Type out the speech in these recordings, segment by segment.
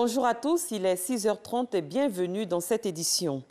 Bonjour à tous, il est 6h30 et bienvenue dans cette édition.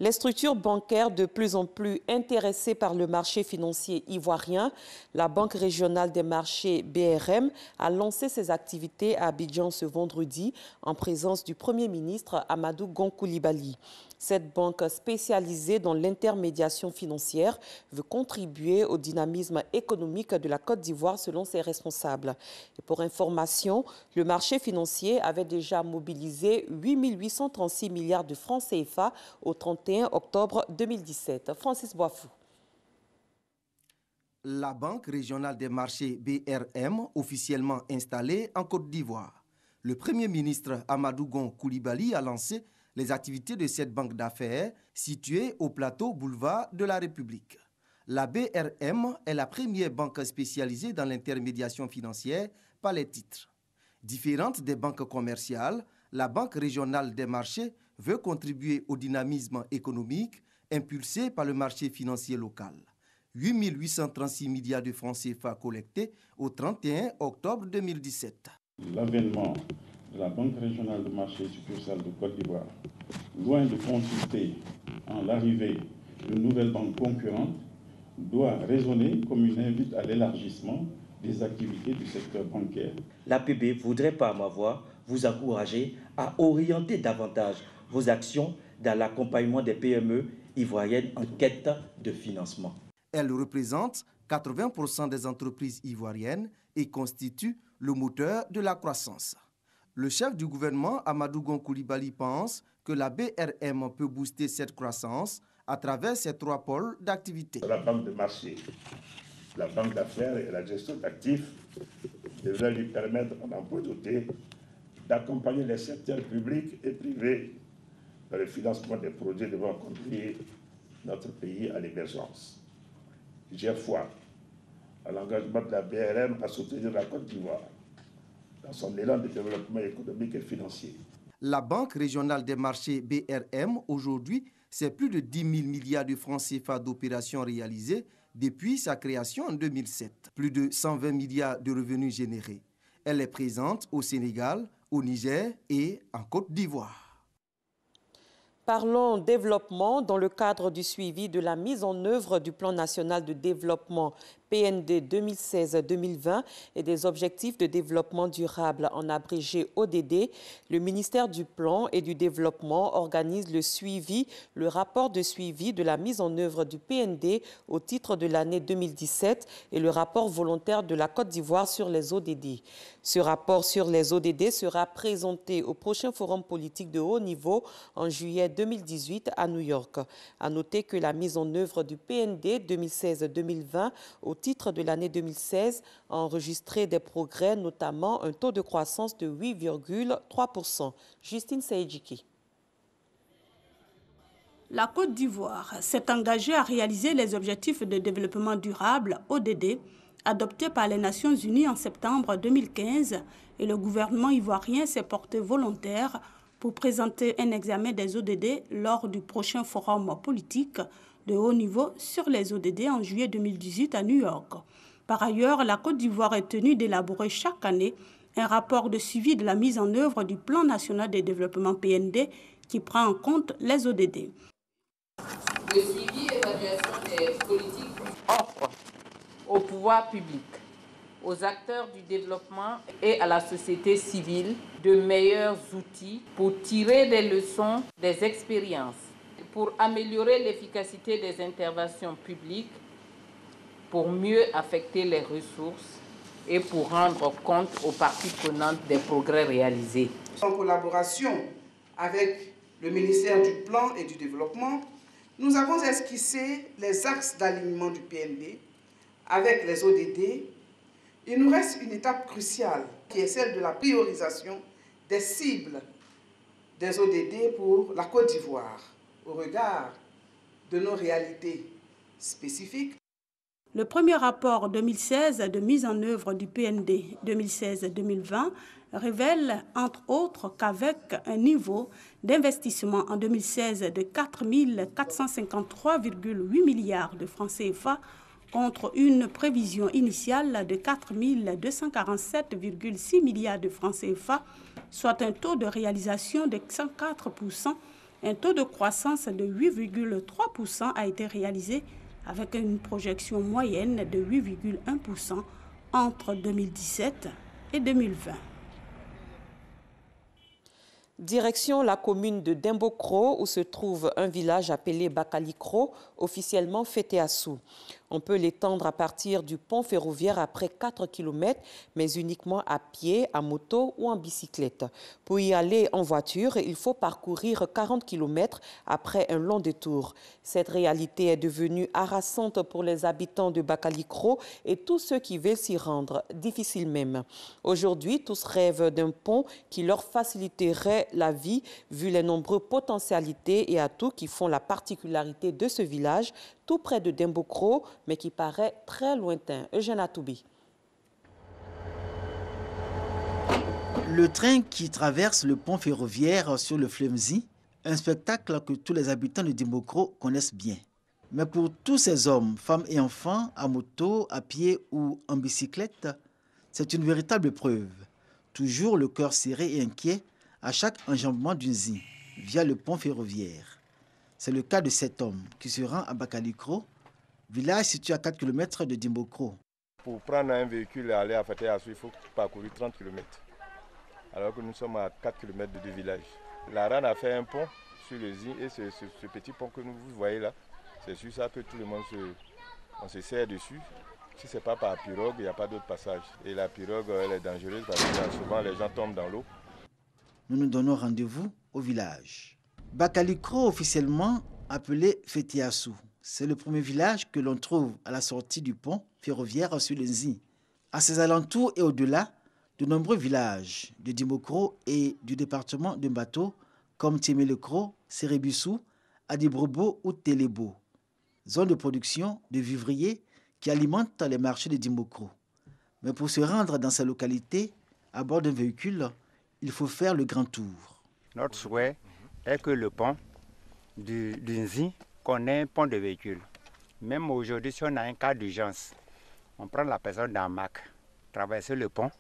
Les structures bancaires de plus en plus intéressées par le marché financier ivoirien, la Banque régionale des marchés BRM a lancé ses activités à Abidjan ce vendredi en présence du Premier ministre Amadou Gon Coulibaly. Cette banque spécialisée dans l'intermédiation financière veut contribuer au dynamisme économique de la Côte d'Ivoire selon ses responsables. Et pour information, le marché financier avait déjà mobilisé 8 836 milliards de francs CFA au 31 octobre 2017. Francis Boifou. La Banque régionale des marchés BRM, officiellement installée en Côte d'Ivoire. Le Premier ministre Amadou Gon Coulibaly a lancé les activités de cette banque d'affaires située au plateau boulevard de la République. La BRM est la première banque spécialisée dans l'intermédiation financière par les titres. Différente des banques commerciales, la Banque régionale des marchés veut contribuer au dynamisme économique impulsé par le marché financier local. 8 836 milliards de francs CFA collectés au 31 octobre 2017. L'avènement de la Banque régionale de marché succursale de Côte d'Ivoire, loin de consister en l'arrivée d'une nouvelle banque concurrente, doit résonner comme une invite à l'élargissement des activités du secteur bancaire. L'APB voudrait par ma voix vous encourager à orienter davantage vos actions dans l'accompagnement des PME ivoiriennes en quête de financement. Elle représente 80% des entreprises ivoiriennes et constitue le moteur de la croissance. Le chef du gouvernement, Amadou Gon Coulibaly, pense que la BRM peut booster cette croissance à travers ses 3 pôles d'activité. La banque de marché, la banque d'affaires et la gestion d'actifs devraient lui permettre, en emploi doté, d'accompagner les secteurs publics et privés dans le financement des projets devant conduire notre pays à l'émergence. J'ai foi à l'engagement de la BRM à soutenir la Côte d'Ivoire dans son élan de développement économique et financier. La Banque régionale des marchés BRM, aujourd'hui, c'est plus de 10 000 milliards de francs CFA d'opérations réalisées depuis sa création en 2007. Plus de 120 milliards de revenus générés. Elle est présente au Sénégal, au Niger et en Côte d'Ivoire. Parlons développement dans le cadre du suivi de la mise en œuvre du Plan national de développement PND 2016-2020 et des objectifs de développement durable en abrégé ODD. Le ministère du Plan et du Développement organise le rapport de suivi de la mise en œuvre du PND au titre de l'année 2017 et le rapport volontaire de la Côte d'Ivoire sur les ODD. Ce rapport sur les ODD sera présenté au prochain forum politique de haut niveau en juillet 2018 à New York. À noter que la mise en œuvre du PND 2016-2020 au titre de l'année 2016 a enregistré des progrès, notamment un taux de croissance de 8,3%. Justine Saïdjiki. La Côte d'Ivoire s'est engagée à réaliser les objectifs de développement durable, ODD, adoptés par les Nations Unies en septembre 2015 et le gouvernement ivoirien s'est porté volontaire pour présenter un examen des ODD lors du prochain forum politique de haut niveau sur les ODD en juillet 2018 à New York. Par ailleurs, la Côte d'Ivoire est tenue d'élaborer chaque année un rapport de suivi de la mise en œuvre du Plan national de développement PND qui prend en compte les ODD. Le suivi et l'évaluation des politiques offre au pouvoir public, aux acteurs du développement et à la société civile de meilleurs outils pour tirer des leçons des expériences, pour améliorer l'efficacité des interventions publiques, pour mieux affecter les ressources et pour rendre compte aux parties prenantes des progrès réalisés. En collaboration avec le ministère du Plan et du Développement, nous avons esquissé les axes d'alignement du PND avec les ODD. Il nous reste une étape cruciale qui est celle de la priorisation des cibles des ODD pour la Côte d'Ivoire au regard de nos réalités spécifiques. Le premier rapport 2016 de mise en œuvre du PND 2016-2020 révèle entre autres qu'avec un niveau d'investissement en 2016 de 4 453,8 milliards de francs CFA contre une prévision initiale de 4 247,6 milliards de francs CFA soit un taux de réalisation de 104%. Un taux de croissance de 8,3% a été réalisé avec une projection moyenne de 8,1% entre 2017 et 2020. Direction la commune de Dembokro où se trouve un village appelé Bakalikro, officiellement Feteassou. On peut l'étendre à partir du pont ferroviaire après 4 km, mais uniquement à pied, à moto ou en bicyclette. Pour y aller en voiture, il faut parcourir 40 km après un long détour. Cette réalité est devenue harassante pour les habitants de Bakalikro et tous ceux qui veulent s'y rendre, difficile même. Aujourd'hui, tous rêvent d'un pont qui leur faciliterait la vie, vu les nombreuses potentialités et atouts qui font la particularité de ce village, tout près de Dembokro, mais qui paraît très lointain. Eugène Atoubi. Le train qui traverse le pont ferroviaire sur le fleuve Nzi, un spectacle que tous les habitants de Dembokro connaissent bien. Mais pour tous ces hommes, femmes et enfants, à moto, à pied ou en bicyclette, c'est une véritable épreuve. Toujours le cœur serré et inquiet à chaque enjambement du Nzi via le pont ferroviaire. C'est le cas de cet homme qui se rend à Bakalikro, village situé à 4 km de Dembokro. Pour prendre un véhicule et aller à Feteassou, il faut parcourir 30 km. Alors que nous sommes à 4 km de deux villages. La RAN a fait un pont sur le Nzi et ce petit pont que vous voyez là, c'est sur ça que tout le monde se sert dessus. Si ce n'est pas par pirogue, il n'y a pas d'autre passage. Et la pirogue, elle est dangereuse parce que souvent les gens tombent dans l'eau. Nous nous donnons rendez-vous au village. Bakalikro, officiellement appelé Feteassou, c'est le premier village que l'on trouve à la sortie du pont ferroviaire sur le Nzi. À ses alentours et au-delà, de nombreux villages de Dembokro et du département de Mbato, comme Tiemelekro, Serebissou, Adibrobo ou Telebo. Zone de production de vivriers qui alimentent les marchés de Dembokro. Mais pour se rendre dans ces localités, à bord d'un véhicule, il faut faire le grand tour. Notre souhait est que le pont du Nzi, qu'on ait un pont de véhicules. Même aujourd'hui, si on a un cas d'urgence, on prend la personne dans Mac, traverser le pont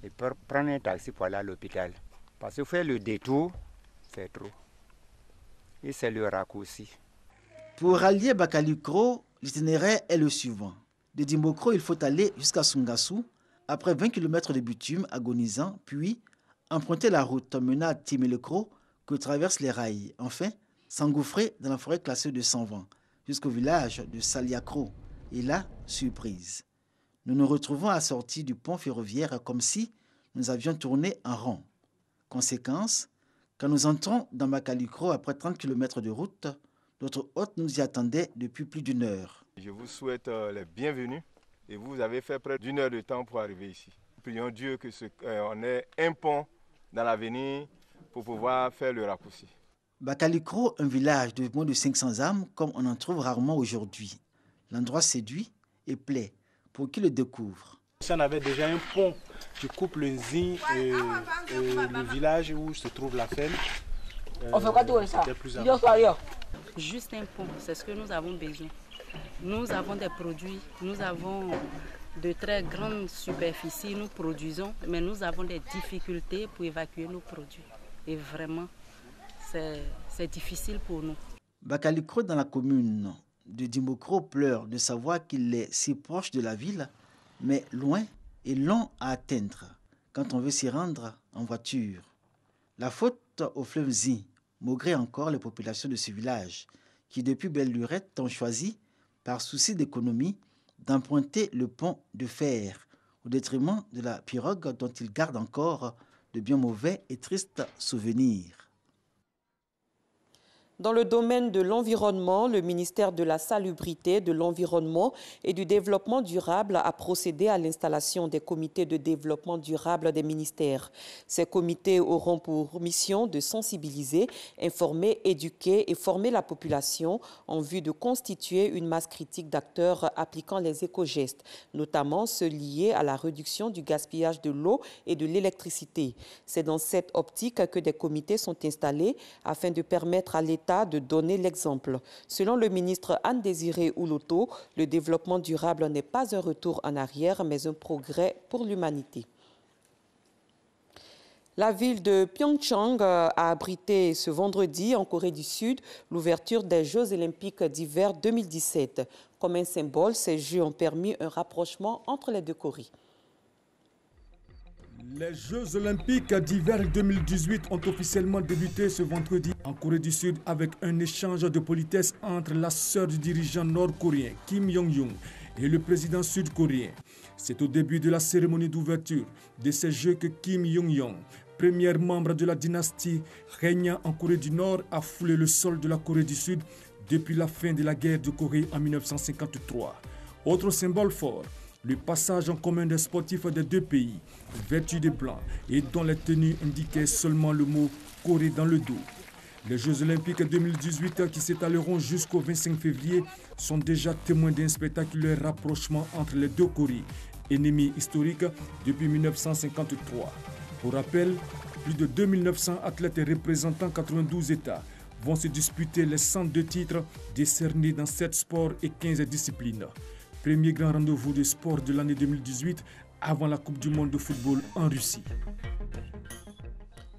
et prendre un taxi pour aller à l'hôpital. Parce que faire le détour, c'est trop. Et c'est le raccourci. Pour rallier Bakalikro, l'itinéraire est le suivant. De Dembokro, il faut aller jusqu'à Sungassou, après 20 km de bitume agonisant, puis emprunter la route menant à Tiemelekro que traversent les rails. Enfin, s'engouffrer dans la forêt classée de Sanvan jusqu'au village de Saliakro. Et là, surprise. Nous nous retrouvons à la sortie du pont ferroviaire comme si nous avions tourné en rond. Conséquence, quand nous entrons dans Bakalikro après 30 km de route, notre hôte nous y attendait depuis plus d'une heure. Je vous souhaite les bienvenus et vous avez fait près d'une heure de temps pour arriver ici. Prions Dieu qu'on ait un pont dans l'avenir pour pouvoir faire le raccourci. Bakalikro, un village de moins de 500 âmes comme on en trouve rarement aujourd'hui. L'endroit séduit et plaît pour qui le découvre. Si on avait déjà un pont qui coupe le Nzi et le village où se trouve la ferme, c'était plus important. Juste un pont, c'est ce que nous avons besoin. Nous avons des produits, nous avons de très grandes superficies, nous produisons, mais nous avons des difficultés pour évacuer nos produits. Et vraiment, c'est difficile pour nous. Bakalikro dans la commune de Dembokro pleure de savoir qu'il est si proche de la ville, mais loin et long à atteindre quand on veut s'y rendre en voiture. La faute au fleuve Nzi maugrait encore les populations de ce village qui, depuis belle lurette, ont choisi, par souci d'économie, d'emprunter le pont de fer au détriment de la pirogue dont ils gardent encore de bien mauvais et tristes souvenirs. Dans le domaine de l'environnement, le ministère de la Salubrité, de l'Environnement et du Développement durable a procédé à l'installation des comités de développement durable des ministères. Ces comités auront pour mission de sensibiliser, informer, éduquer et former la population en vue de constituer une masse critique d'acteurs appliquant les éco-gestes, notamment ceux liés à la réduction du gaspillage de l'eau et de l'électricité. C'est dans cette optique que des comités sont installés afin de permettre à l'État de donner l'exemple. Selon le ministre Anne-Désirée Ouloto, le développement durable n'est pas un retour en arrière, mais un progrès pour l'humanité. La ville de Pyeongchang a abrité ce vendredi en Corée du Sud l'ouverture des Jeux olympiques d'hiver 2017. Comme un symbole, ces Jeux ont permis un rapprochement entre les deux Corées. Les Jeux olympiques d'hiver 2018 ont officiellement débuté ce vendredi en Corée du Sud avec un échange de politesse entre la sœur du dirigeant nord-coréen Kim Jong-un et le président sud-coréen. C'est au début de la cérémonie d'ouverture de ces Jeux que Kim Jong-un, premier membre de la dynastie régnant en Corée du Nord, a foulé le sol de la Corée du Sud depuis la fin de la guerre de Corée en 1953. Autre symbole fort, le passage en commun des sportifs des deux pays, vêtus de blanc et dont les tenues indiquaient seulement le mot « Corée » dans le dos. Les Jeux olympiques 2018 qui s'étaleront jusqu'au 25 février sont déjà témoins d'un spectaculaire rapprochement entre les deux Corées, ennemis historiques depuis 1953. Pour rappel, plus de 2900 athlètes représentant 92 États vont se disputer les 102 titres décernés dans 7 sports et 15 disciplines. Premier grand rendez-vous de sport de l'année 2018 avant la Coupe du monde de football en Russie.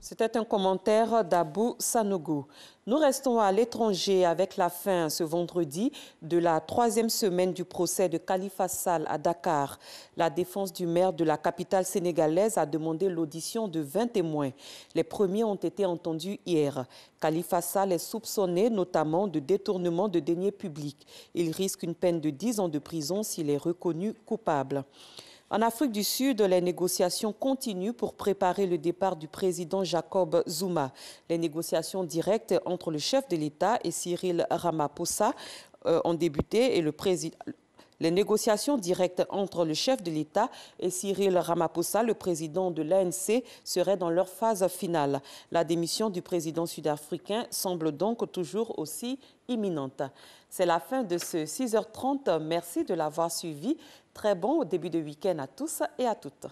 C'était un commentaire d'Abou Sanogo. Nous restons à l'étranger avec la fin ce vendredi de la 3e semaine du procès de Khalifa Sall à Dakar. La défense du maire de la capitale sénégalaise a demandé l'audition de 20 témoins. Les premiers ont été entendus hier. Khalifa Sall est soupçonné notamment de détournement de deniers publics. Il risque une peine de 10 ans de prison s'il est reconnu coupable. En Afrique du Sud, les négociations continuent pour préparer le départ du président Jacob Zuma. Les négociations directes entre le chef de l'État et Cyril Ramaphosa ont débuté et les négociations directes entre le chef de l'État et Cyril Ramaphosa, le président de l'ANC, seraient dans leur phase finale. La démission du président sud-africain semble donc toujours aussi imminente. C'est la fin de ce 6h30. Merci de l'avoir suivi. Très bon début de week-end à tous et à toutes.